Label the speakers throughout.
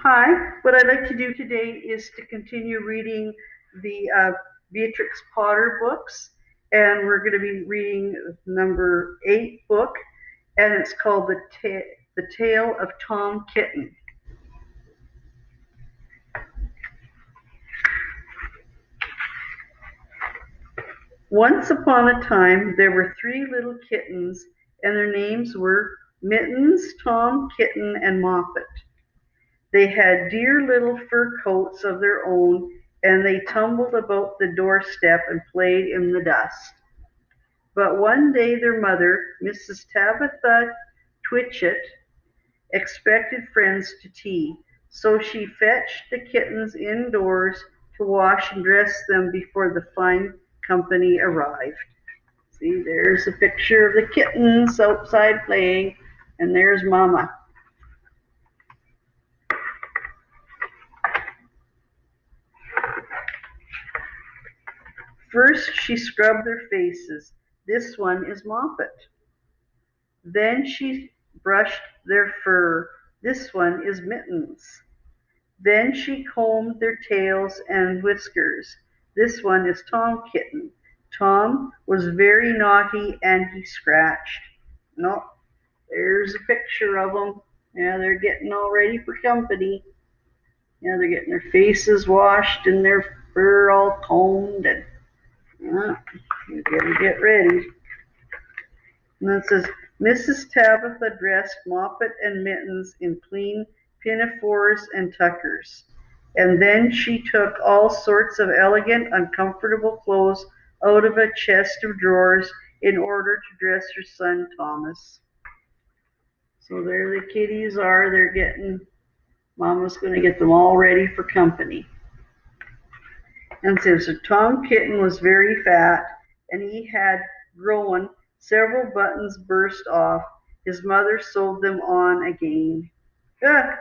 Speaker 1: Hi, what I'd like to do today is to continue reading the Beatrix Potter books, and we're going to be reading number 8 book, and it's called The Tale of Tom Kitten. Once upon a time, there were 3 little kittens, and their names were Mittens, Tom, Kitten, and Moppet. They had dear little fur coats of their own, and they tumbled about the doorstep and played in the dust. But one day their mother, Mrs. Tabitha Twitchit, expected friends to tea, so she fetched the kittens indoors to wash and dress them before the fine company arrived. See, there's a picture of the kittens outside playing, and there's Mama. First she scrubbed their faces. This one is Moppet. Then she brushed their fur. This one is Mittens. Then she combed their tails and whiskers. This one is Tom Kitten. Tom was very naughty and he scratched. No, there's a picture of them. Yeah, they're getting all ready for company. Yeah, they're getting their faces washed and their fur all combed, and you gotta get ready. And it says, Mrs. Tabitha dressed Moppet and Mittens in clean pinafores and tuckers, and then she took all sorts of elegant, uncomfortable clothes out of a chest of drawers in order to dress her son Thomas. So there the kitties are. They're getting, Mama's going to get them all ready for company. And so Tom Kitten was very fat, and he had grown several buttons burst off. His mother sewed them on again. Ah,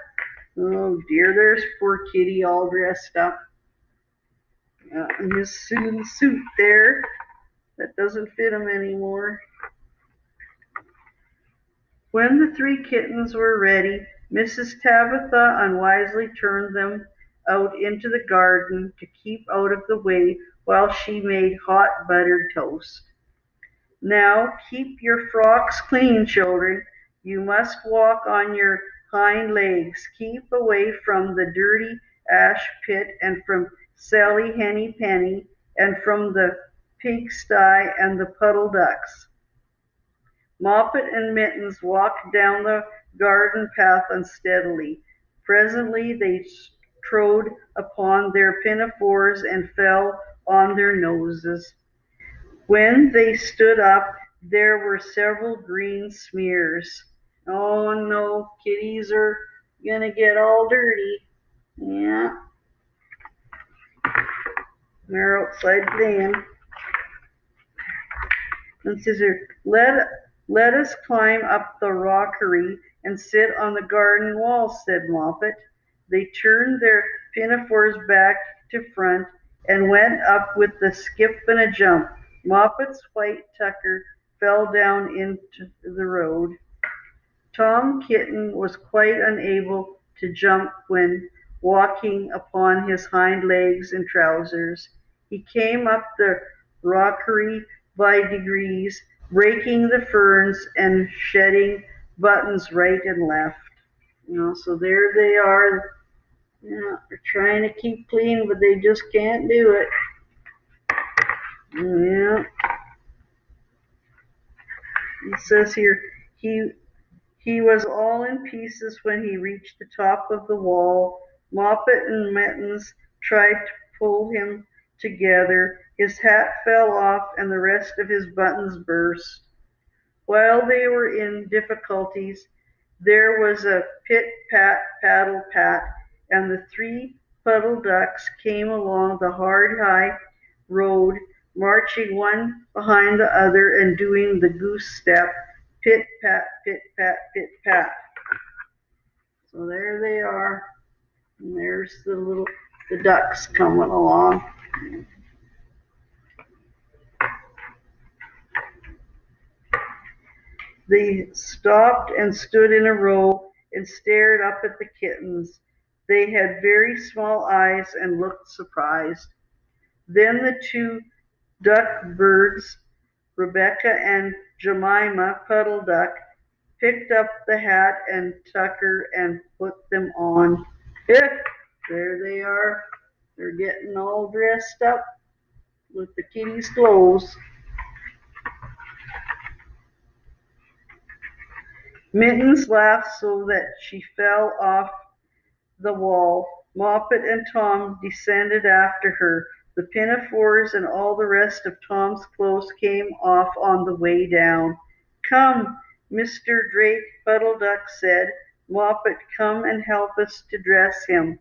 Speaker 1: oh dear, there's poor kitty all dressed up. In his suit there that doesn't fit him anymore. When the 3 kittens were ready, Mrs. Tabitha unwisely turned them out into the garden to keep out of the way while she made hot buttered toast. Now keep your frocks clean, children. You must walk on your hind legs. Keep away from the dirty ash pit and from Sally Henny Penny and from the pigsty and the puddle ducks. Moppet and Mittens walked down the garden path unsteadily. Presently they trod upon their pinafores and fell on their noses. When they stood up, there were several green smears. Oh no, kitties are gonna get all dirty. Yeah, they're outside playing. And Scissor, let us climb up the rockery and sit on the garden wall, said Moppet. They turned their pinafores back to front and went up with a skip and a jump. Moppet's white tucker fell down into the road. Tom Kitten was quite unable to jump when walking upon his hind legs in trousers. He came up the rockery by degrees, breaking the ferns and shedding buttons right and left. So there they are. They're trying to keep clean, but they just can't do it. Yeah. It says here, he was all in pieces when he reached the top of the wall. Moppet and Mittens tried to pull him together. His hat fell off and the rest of his buttons burst. While they were in difficulties, there was a pit-pat, paddle-pat, and the 3 puddle ducks came along the hard high road, marching one behind the other and doing the goose step, pit-pat, pit-pat, pit-pat. So there they are, and there's the ducks coming along. They stopped and stood in a row and stared up at the kittens. They had very small eyes and looked surprised. Then the two duck birds, Rebecca and Jemima Puddle Duck, picked up the hat and tucker and put them on. Yeah, there they are. They're getting all dressed up with the kitty's clothes. Mittens laughed so that she fell off the wall. Moppet and Tom descended after her. The pinafores and all the rest of Tom's clothes came off on the way down. Come, Mr. Drake, Puddle Duck said. Moppet, come and help us to dress him.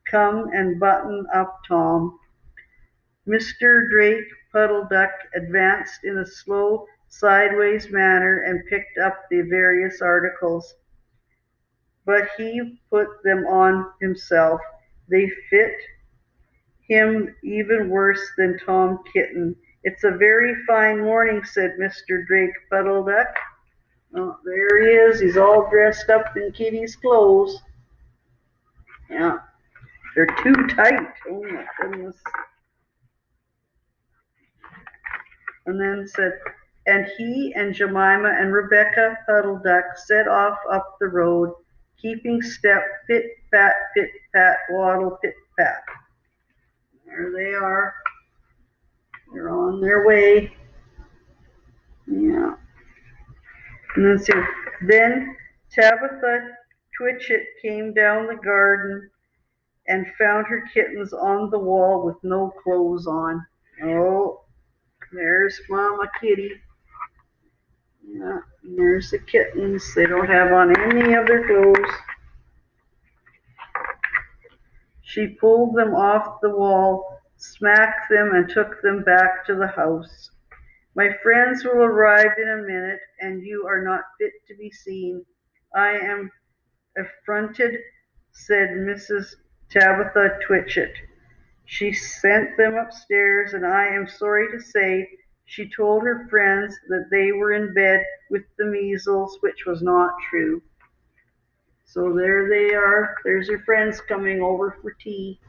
Speaker 1: Come and button up Tom. Mr. Drake Puddle Duck advanced in a slow, sideways manner and picked up the various articles. But he put them on himself. They fit him even worse than Tom Kitten. It's a very fine morning, said Mr. Drake Puddle Duck. Oh, there he is. He's all dressed up in Kitty's clothes. Yeah, they're too tight. Oh my goodness. And then said, and he and Jemima and Rebecca Puddle Duck set off up the road, keeping step, pit pat, waddle, pit pat. There they are. They're on their way. Yeah. And then see. Then Tabitha Twitchit came down the garden and found her kittens on the wall with no clothes on. Oh, there's Mama Kitty. Yeah, and there's the kittens. They don't have on any of their clothes. She pulled them off the wall, smacked them, and took them back to the house. My friends will arrive in a minute, and you are not fit to be seen. I am affronted, said Mrs. Tabitha Twitchit. She sent them upstairs, and I am sorry to say she told her friends that they were in bed with the measles, which was not true. So there they are. There's her friends coming over for tea.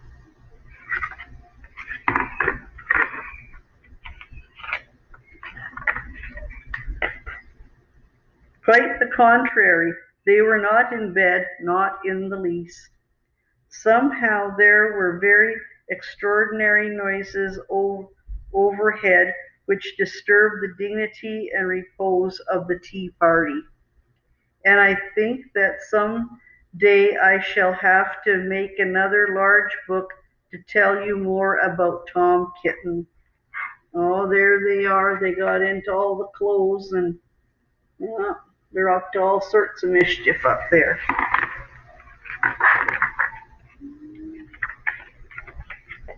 Speaker 1: Quite the contrary. They were not in bed, not in the least. Somehow there were very extraordinary noises overhead which disturbed the dignity and repose of the tea party. And I think that some day I shall have to make another large book to tell you more about Tom Kitten. Oh, there they are. They got into all the clothes and yeah, they're up to all sorts of mischief up there.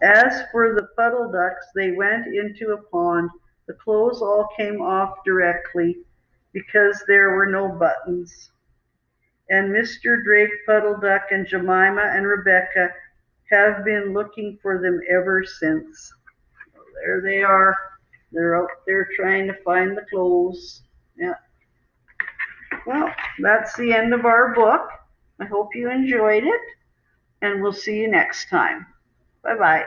Speaker 1: As for the Puddle Ducks, they went into a pond. The clothes all came off directly because there were no buttons. And Mr. Drake Puddle Duck and Jemima and Rebecca have been looking for them ever since. There they are. They're out there trying to find the clothes. Yeah. Well, that's the end of our book. I hope you enjoyed it, and we'll see you next time. Bye bye.